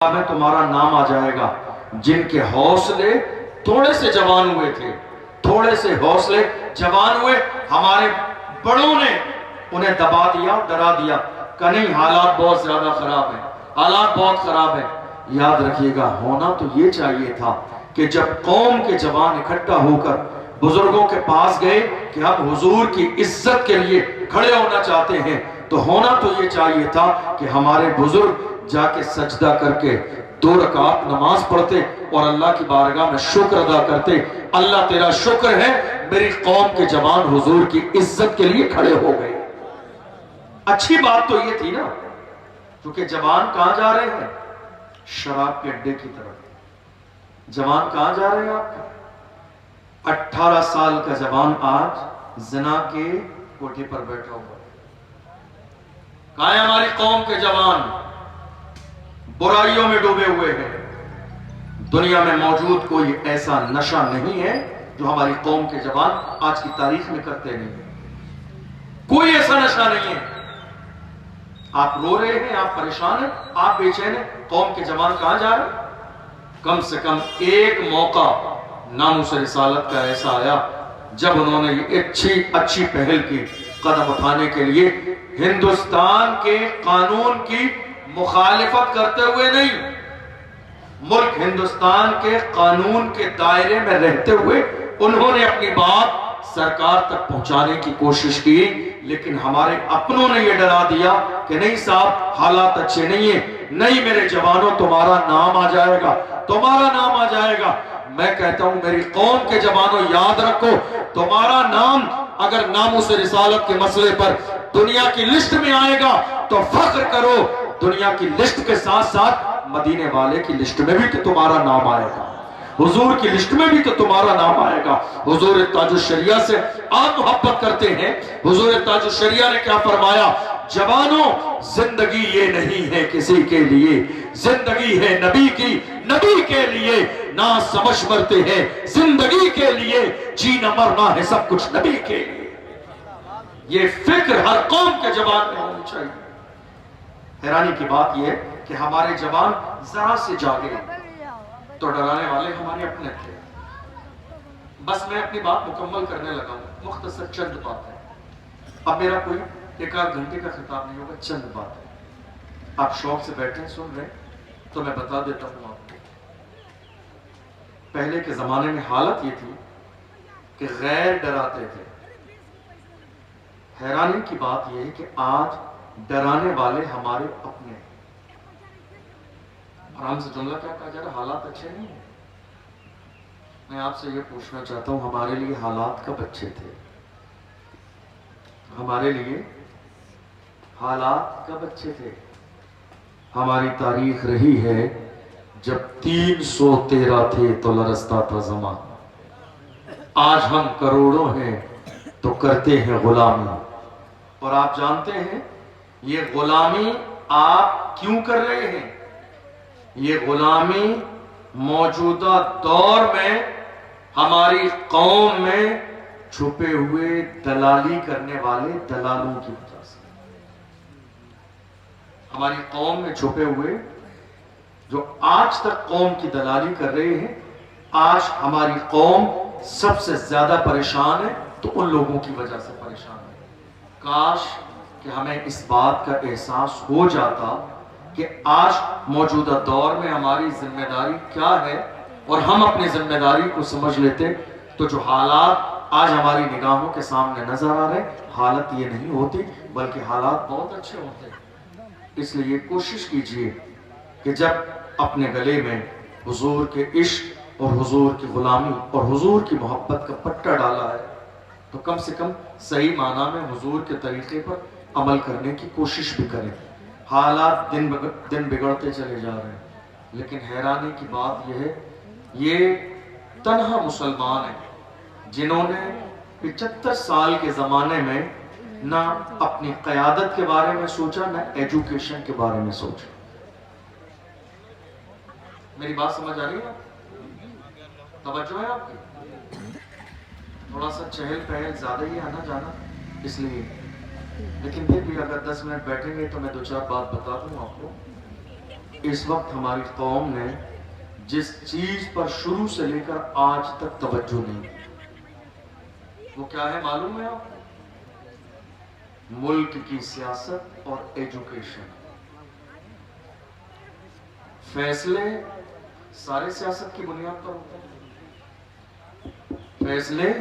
میں تمہارا نام آ جائے گا جن کے حوصلے تھوڑے سے جوان ہوئے تھے، تھوڑے سے حوصلے جوان ہوئے، ہمارے بڑوں نے انہیں دبا دیا، ڈرا دیا کہ نہیں حالات بہت زیادہ خراب ہیں، حالات بہت خراب ہیں۔ یاد رکھیے گا ہونا تو یہ چاہیے تھا کہ جب قوم کے جوان اکٹھا ہو کر بزرگوں کے پاس گئے کہ ہم حضور کی عزت کے لیے کھڑے ہونا چاہتے ہیں، تو ہونا تو یہ چاہیے تھا کہ ہمارے بزرگ جا کے سجدہ کر کے 2 رکعت نماز پڑھتے اور اللہ کی بارگاہ میں شکر ادا کرتے، اللہ تیرا شکر ہے میری قوم کے جوان حضور کی عزت کے لیے کھڑے ہو گئے۔ اچھی بات تو یہ تھی نا، کیونکہ جوان کہاں جا رہے ہیں؟ شراب کے اڈے کی طرف۔ جوان کہاں جا رہے ہیں آپ کا؟ 18 سال کا جوان آج زنا کے کوٹھے پر بیٹھا ہوا ہے۔ کہاں ہے ہماری قوم کے جوان؟ برائیوں میں ڈوبے ہوئے ہیں۔ دنیا میں موجود کوئی ایسا نشہ نہیں ہے جو ہماری قوم کے جوان آج کی تاریخ میں کرتے نہیں، کوئی ایسا نشہ نہیں ہے۔ آپ رو رہے ہیں، آپ پریشان ہیں، آپ بے چین ہیں، قوم کے جوان کہاں جا رہے ہیں؟ کم سے کم ایک موقع ناموس رسالت کا ایسا آیا جب انہوں نے یہ اچھی پہل کی، قدم اٹھانے کے لیے ہندوستان کے قانون کی مخالفت کرتے ہوئے نہیں، ملک ہندوستان کے قانون کے دائرے میں رہتے ہوئے انہوں نے اپنی بات سرکار تک پہنچانے کی کوشش کی، لیکن ہمارے اپنوں نے یہ ڈرا دیا کہ نہیں صاحب حالات اچھے نہیں ہیں، نہیں میرے جوانوں تمہارا نام آ جائے گا، تمہارا نام آ جائے گا۔ میں کہتا ہوں میری قوم کے جوانوں یاد رکھو، تمہارا نام اگر ناموس رسالت کے مسئلے پر دنیا کی لسٹ میں آئے گا تو فخر کرو، دنیا کی لسٹ کے ساتھ ساتھ مدینے والے کی لسٹ میں بھی تو تمہارا نام آئے گا، حضور کی لسٹ میں بھی تو تمہارا نام آئے گا۔ حضور تاج الشریعہ سے آپ محبت کرتے ہیں، حضور تاج الشریعہ نے کیا فرمایا؟ جوانوں زندگی یہ نہیں ہے کسی کے لیے، زندگی ہے نبی کی، نبی کے لیے نہ سمجھ مرتے ہیں، زندگی کے لیے جینا مرنا ہے سب کچھ نبی کے لیے۔ یہ فکر ہر قوم کے جوان میں ہونی چاہیے۔ حیرانی کی بات یہ ہے کہ ہمارے جوان ذرا سے جاگے تو ڈرانے والے ہمارے اپنے تھے۔ بس میں اپنی بات مکمل کرنے لگا ہوں، مختصر چند باتیں، اب میرا کوئی 1 گھنٹے کا خطاب نہیں ہوگا، چند باتیں آپ شوق سے بیٹھیں سن رہے تو میں بتا دیتا ہوں آپ کو۔ پہلے کے زمانے میں حالت یہ تھی کہ غیر ڈراتے تھے۔ حیرانی کی بات یہ ہے کہ آج ڈرانے والے ہمارے اپنے۔ آرام سے جملہ کیا کہا جا رہا؟ حالات اچھے نہیں ہیں۔ میں آپ سے یہ پوچھنا چاہتا ہوں ہمارے لیے حالات کب اچھے تھے؟ ہمارے لیے حالات کب اچھے تھے؟ ہماری تاریخ رہی ہے جب 313 تھے تو لرزتا تھا زمان، آج ہم کروڑوں ہیں تو کرتے ہیں غلامی۔ اور آپ جانتے ہیں یہ غلامی آپ کیوں کر رہے ہیں؟ یہ غلامی موجودہ دور میں ہماری قوم میں چھپے ہوئے دلالی کرنے والے دلالوں کی وجہ سے، ہماری قوم میں چھپے ہوئے جو آج تک قوم کی دلالی کر رہے ہیں، آج ہماری قوم سب سے زیادہ پریشان ہے تو ان لوگوں کی وجہ سے پریشان ہے۔ کاش کہ ہمیں اس بات کا احساس ہو جاتا کہ آج موجودہ دور میں ہماری ذمہ داری کیا ہے اور ہم اپنی ذمہ داری کو سمجھ لیتے تو جو حالات آج ہماری نگاہوں کے سامنے نظر آ رہے حالت یہ نہیں ہوتی بلکہ حالات بہت اچھے ہوتے۔ اس لیے کوشش کیجئے کہ جب اپنے گلے میں حضور کے عشق اور حضور کی غلامی اور حضور کی محبت کا پٹا ڈالا ہے تو کم سے کم صحیح معنی میں حضور کے طریقے پر عمل کرنے کی کوشش بھی کریں۔ حالات دن بگڑتے چلے جا رہے ہیں، لیکن حیرانی کی بات یہ ہے یہ تنہا مسلمان ہیں جنہوں نے 75 سال کے زمانے میں نہ اپنی قیادت کے بارے میں سوچا، نہ ایجوکیشن کے بارے میں سوچا۔ میری بات سمجھ آ رہی ہے؟ توجہ ہے آپ کی؟ تھوڑا سا چہل پہل زیادہ ہی آنا جانا اس لیے، لیکن پھر بھی اگر 10 منٹ بیٹھیں گے تو میں 2-4 بات بتا دوں آپ کو۔ اس وقت ہماری قوم نے جس چیز پر شروع سے لے کر آج تک توجہ نہیں دی، وہ کیا ہے معلوم ہے آپ؟ ملک کی سیاست اور ایجوکیشن۔ فیصلے سارے سیاست کی بنیاد پر ہوتے ہیں، فیصلے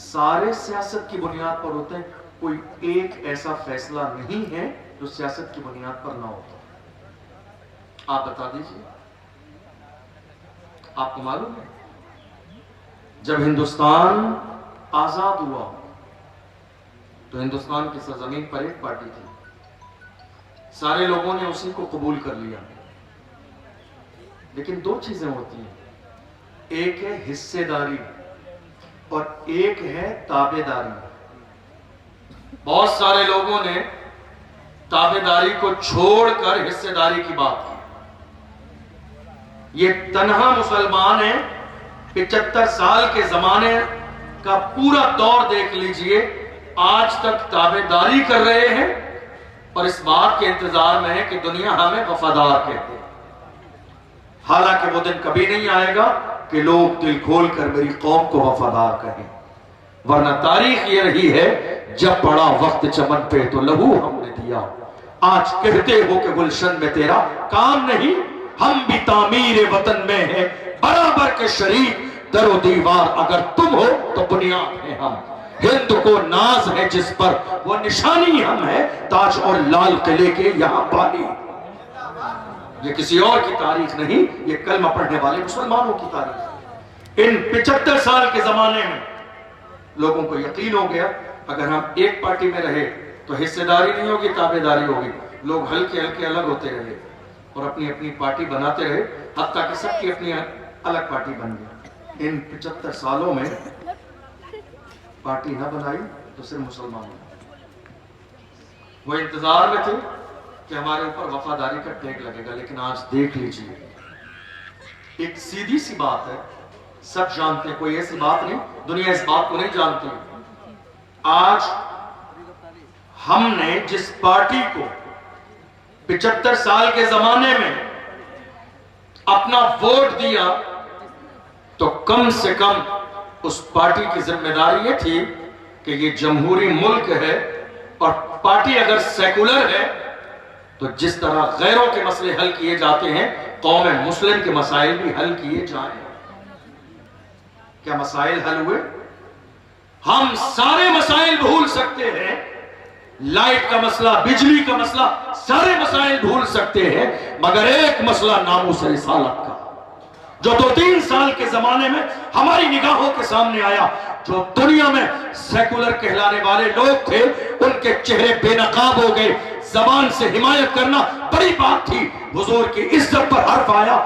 سارے سیاست کی بنیاد پر ہوتے ہیں، کوئی ایک ایسا فیصلہ نہیں ہے جو سیاست کی بنیاد پر نہ ہوتا۔ آپ بتا دیجئے، آپ کو معلوم ہے جب ہندوستان آزاد ہوا تو ہندوستان کی سرزمین پر ایک پارٹی تھی، سارے لوگوں نے اسی کو قبول کر لیا، لیکن دو چیزیں ہوتی ہیں، ایک ہے حصے داری اور ایک ہے تابع داری۔ بہت سارے لوگوں نے تابع داری کو چھوڑ کر حصے داری کی بات کی۔ یہ تنہا مسلمان ہیں، 75 سال کے زمانے کا پورا دور دیکھ لیجئے، آج تک تابع داری کر رہے ہیں اور اس بات کے انتظار میں ہے کہ دنیا ہمیں وفادار کہتے ہیں۔ حالانکہ وہ دن کبھی نہیں آئے گا کہ لوگ دل کھول کر میری قوم کو وفادار کہیں، ورنہ تاریخ یہ رہی ہے جب پڑا وقت چمن پہ تو لہو ہم نے دیا۔ آج کہتے ہو کہ گلشن میں تیرا کام نہیں، ہم بھی تعمیر وطن میں ہیں برابر کے شریک، در و دیوار اگر تم ہو تو بنیاد ہیں ہم، ہند کو ناز ہے جس پر وہ نشانی ہم ہے، تاج اور لال قلعے کے یہاں پالی۔ یہ کسی اور کی تاریخ نہیں، یہ کلمہ پڑھنے والے مسلمانوں کی تاریخ۔ ان 75 سال کے زمانے میں لوگوں کو یقین ہو گیا اگر ہم ایک پارٹی میں رہے تو حصہ داری نہیں ہوگی، تابع داری ہوگی۔ لوگ ہلکے ہلکے الگ ہوتے رہے اور اپنی اپنی پارٹی بناتے رہے، حتیٰ کہ سب کی اپنی الگ پارٹی بن گئی۔ ان 75 سالوں میں پارٹی نہ بنائی تو صرف مسلمانوں، وہ انتظار میں تھے کہ ہمارے اوپر وفاداری کا ٹیگ لگے گا۔ لیکن آج دیکھ لیجئے، ایک سیدھی سی بات ہے، سب جانتے ہیں، کوئی ایسی بات نہیں، دنیا اس بات کو نہیں جانتی۔ آج ہم نے جس پارٹی کو 75 سال کے زمانے میں اپنا ووٹ دیا تو کم سے کم اس پارٹی کی ذمہ داری یہ تھی کہ یہ جمہوری ملک ہے، اور پارٹی اگر سیکولر ہے تو جس طرح غیروں کے مسئلے حل کیے جاتے ہیں، قوم مسلم کے مسائل بھی حل کیے جائیں۔ کیا مسائل حل ہوئے؟ ہم سارے مسائل بھول سکتے ہیں، لائٹ کا مسئلہ، بجلی کا مسئلہ، سارے مسائل بھول سکتے ہیں، مگر ایک مسئلہ ناموس رسالت کا، جو 2-3 سال کے زمانے میں ہماری نگاہوں کے سامنے آیا، جو دنیا میں سیکولر کہلانے والے لوگ تھے ان کے چہرے بے نقاب ہو گئے۔ زبان سے حمایت کرنا بڑی بات تھی، حضور کی عزت پر حرف آیا،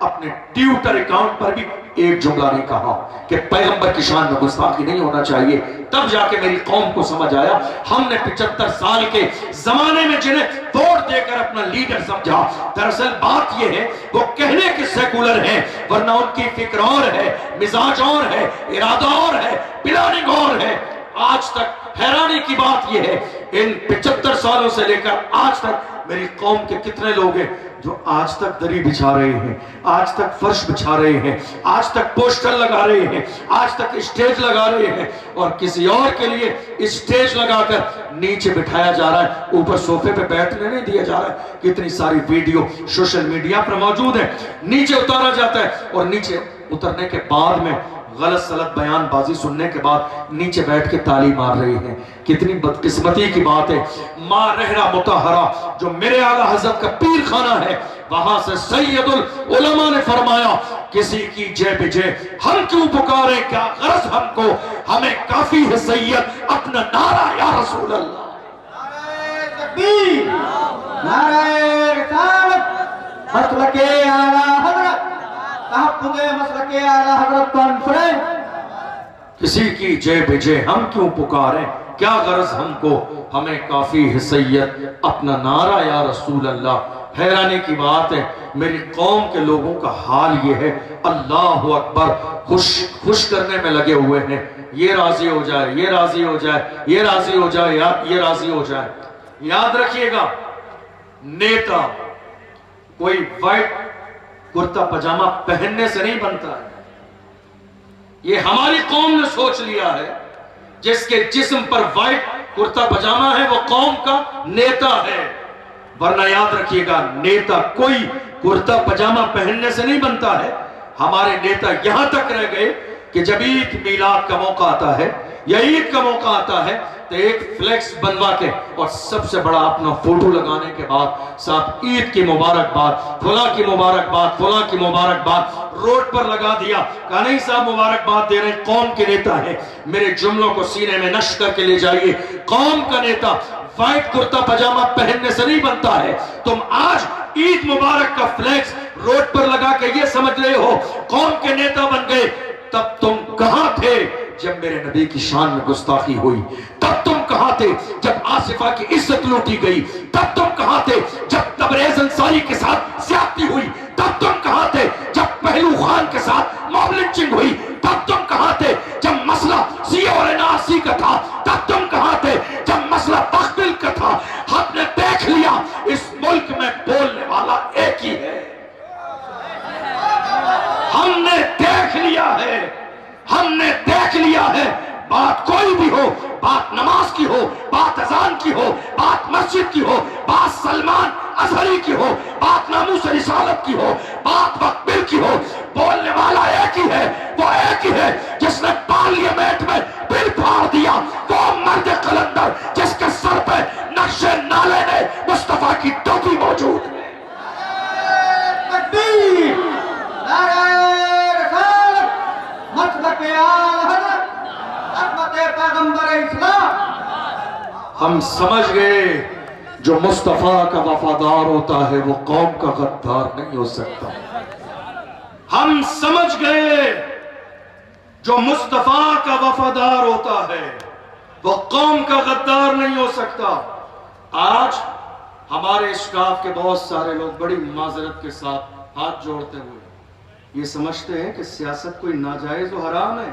اپنے ٹویٹر اکاؤنٹ پر بھی ایک جملہ نہیں کہا کہ پیغمبر کی شان میں گستاخی نہیں ہونا چاہیے۔ تب جا کے میری قوم کو سمجھ آیا، ہم نے 75 سال کے زمانے میں جنہیں ووٹ دے کر اپنا لیڈر سمجھا، دراصل بات یہ ہے وہ کہنے کے سیکولر ہیں، ورنہ ان کی فکر اور ہے، مزاج اور ہے، ارادہ اور ہے، پلاننگ اور ہے۔ آج تک حیرانی کی بات یہ ہے، ان 75 سالوں سے لے کر آج تک میری قوم کے کتنے لوگ ہیں جو آج تک دری بچھا رہے ہیں، آج تک فرش بچھا رہے ہیں، آج تک پوسٹر لگا رہے ہیں، آج تک اسٹیج لگا رہے ہیں، اور کسی اور کے لیے اسٹیج لگا کر نیچے بٹھایا جا رہا ہے، اوپر صوفے پہ بیٹھنے نہیں دیا جا رہا ہے۔ کتنی ساری ویڈیو سوشل میڈیا پر موجود ہیں، نیچے اتارا جاتا ہے اور نیچے اترنے کے بعد میں غلط سلط بیان بازی سننے کے بعد نیچے بیٹھ کے تالی مار رہی ہیں۔ کتنی بدقسمتی کی بات ہے۔ ماں رہرا مطہرہ جو میرے اعلیٰ حضرت کا پیر خانہ ہے، وہاں سے سید العلماء نے فرمایا، کسی کی جے بجے ہم کیوں پکارے، کیا غرض ہم کو، ہمیں کافی ہے سید اپنا نعرہ یا رسول اللہ۔ نعرہ تکبیر، نعرہ رسالت، مسلک اعلیٰ حضرت، تحفظ مسلک اعلیٰ حضرت کانفرنس۔ کسی کی جے بجے ہم کیوں پکاریں، کیا غرض ہم کو، ہمیں کافی ہے سید اپنا نعرہ یا رسول اللہ۔ حیرانی کی بات ہے، میری قوم کے لوگوں کا حال یہ ہے، اللہ اکبر، خوش کرنے میں لگے ہوئے ہیں، یہ راضی ہو جائے، یہ راضی ہو جائے، یہ راضی ہو جائے، یہ راضی ہو جائے۔ یاد رکھیے گا، نیتا کوئی وائٹ کرتا پجامہ پہننے سے نہیں بنتا ہے. یہ ہماری قوم نے سوچ لیا ہے جس کے جسم پر وائٹ کرتا پجامہ ہے وہ قوم کا نیتا ہے. ورنہ یاد رکھیے گا نیتا کوئی کرتا پجامہ پہننے سے نہیں بنتا ہے. ہمارے نیتا یہاں تک رہ گئے کہ جب عید میلاد کا موقع آتا ہے یا عید کا موقع آتا ہے تو ایک فلیکس بنوا کے اور سب سے بڑا اپنا فوٹو لگانے کے بعد ساتھ عید کی مبارکباد، فلاں کی مبارکباد، فلاں کی مبارکباد روڈ پر لگا دیا. کہا نہیں صاحب مبارکباد دے رہے ہیں، قوم کے نیتا ہے، میرے جملوں کو سینے میں نشر کر کے لے جائیے. قوم کا نیتا وائٹ کرتا پجامہ پہننے سے نہیں بنتا ہے. تم آج عید مبارک کا فلیکس روڈ پر لگا کے یہ سمجھ رہے ہو قوم کے نیتا بن گئے. تب تم کہاں تھے جب میرے نبی کی شان میں گستاخی ہوئی؟ تب تم کہاں تھے جب آصفہ کی عزت لوٹی گئی؟ تب تم کہاں تھے جب تبریز انصاری کے ساتھ زیادتی ہوئی؟ تب تم کہاں تھے جب پہلو خان کے ساتھ موب لنچنگ ہوئی؟ تب تم کہاں تھے جب مسئلہ سی اور NRC کا تھا؟ تب تم کہاں تھے جب مسئلہ وقف بل کا تھا؟ ہم نے دیکھ لیا اس ملک میں بولنے والا ایک ہی ہے. ہم نے دیکھ لیا ہے، ہم نے دیکھ لیا ہے. بات کوئی بھی ہو، بات نماز کی ہو، بات اذان کی ہو، بات مسجد کی ہو، بات سلمان اظہری کی ہو، بات ناموس رسالت کی ہو، بات وقف بل کی ہو، بولنے والا ایک ہی ہے. وہ ایک ہی ہے جس نے پارلیمنٹ میں بل پھاڑ دیا. وہ مرد قلندر جس کے سر پہ نقش نالے نے مصطفیٰ کی ٹوپی موجود ہے. تکبیر، نعرہ رسالت، مسلک اعلی حضرت، عظمت پیغمبر اسلام. ہم سمجھ گئے جو مصطفیٰ کا وفادار ہوتا ہے وہ قوم کا غدار نہیں ہو سکتا. ہم سمجھ گئے جو مصطفیٰ کا وفادار ہوتا ہے وہ قوم کا غدار نہیں ہو سکتا. آج ہمارے اسٹاف کے بہت سارے لوگ بڑی معذرت کے ساتھ ہاتھ جوڑتے ہوئے یہ سمجھتے ہیں کہ سیاست کوئی ناجائز و حرام ہے.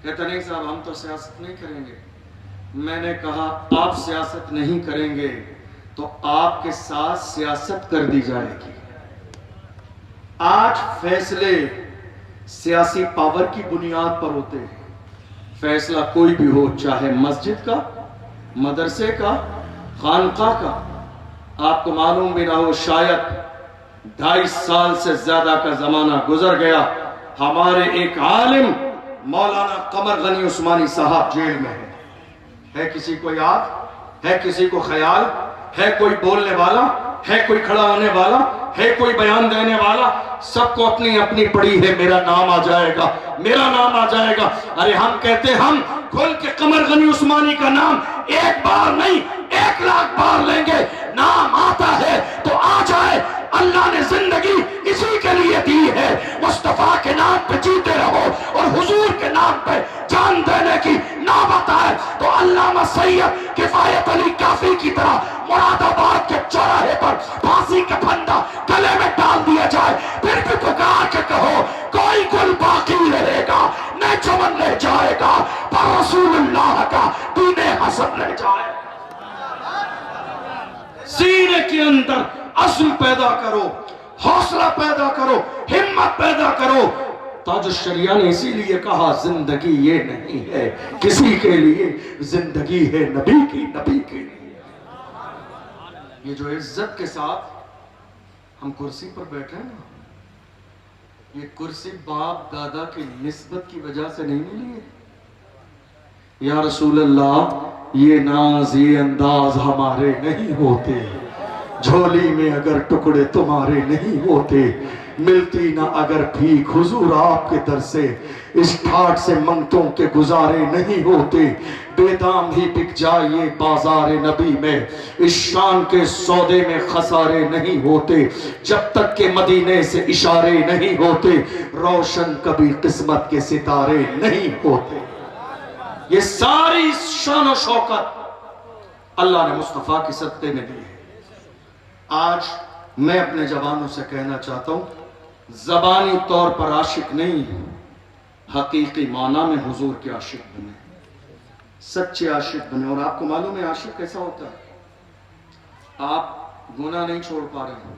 کہتے نہیں صاحب ہم تو سیاست نہیں کریں گے. میں نے کہا آپ سیاست نہیں کریں گے تو آپ کے ساتھ سیاست کر دی جائے گی. آج فیصلے سیاسی پاور کی بنیاد پر ہوتے ہیں. فیصلہ کوئی بھی ہو، چاہے مسجد کا، مدرسے کا، خانقاہ کا. آپ کو معلوم بھی نہ ہو شاید 2.5 سال سے زیادہ کا زمانہ گزر گیا، ہمارے ایک عالم مولانا قمر غنی عثمانی صاحب جیل میں ہے. ہے کسی کو یاد؟ ہے کسی کو خیال؟ ہے کوئی بولنے والا؟ ہے کوئی کھڑا ہونے والا؟ ہے کوئی بیان دینے والا؟ سب کو اپنی اپنی پڑی ہے میرا نام آ جائے گا، میرا نام آ جائے گا. ارے ہم کہتے ہم کھل کے قمر غنی عثمانی کا نام ایک بار نہیں 1 لاکھ بار لیں گے. نام آتا ہے تو آ جائے. اللہ نے زندگی اسی کے لیے دی ہے. مصطفیٰ کے نام پہ جیتے رہو اور حضور کے نام پہ جان دینے کی نوبت آئے تو علامہ سید کفایت علی کافی کی طرح مراد آباد کے چوراہے پر پھانسی کا پھندا گلے میں ڈال دیا جائے. پھر بھی پکار کے کہو کوئی گل باقی رہے گا، نہ چمن رہ جائے گا، پر رسول اللہ کا دین حسن رہ جائے. سینے کے اندر عزم پیدا کرو، حوصلہ پیدا کرو، ہمت پیدا کرو. تاج الشریعہ نے اسی لیے کہا زندگی یہ نہیں ہے کسی کے لیے، زندگی ہے نبی کی، نبی کے لیے. یہ جو عزت کے ساتھ ہم کرسی پر بیٹھے ہیں نا، یہ کرسی باپ دادا کی نسبت کی وجہ سے نہیں ملی ہے. یا رسول اللہ یہ ناز یہ انداز ہمارے نہیں ہوتے، جھولی میں اگر ٹکڑے تمہارے نہیں ہوتے، ملتی نہ اگر بھیک حضور آپ کے در سے، اس ٹھاٹ سے منگتوں کے گزارے نہیں ہوتے. بے دام ہی بک جائیے بازار نبی میں، اس شان کے سودے میں خسارے نہیں ہوتے. جب تک کہ مدینے سے اشارے نہیں ہوتے، روشن کبھی قسمت کے ستارے نہیں ہوتے. یہ ساری شان و شوکت اللہ نے مصطفیٰ کی صدقے میں دی ہے. آج میں اپنے جوانوں سے کہنا چاہتا ہوں زبانی طور پر عاشق نہیں، حقیقی معنی میں حضور کے عاشق بنے، سچے عاشق بنے. اور آپ کو معلوم ہے عاشق کیسا ہوتا ہے؟ آپ گناہ نہیں چھوڑ پا رہے ہیں،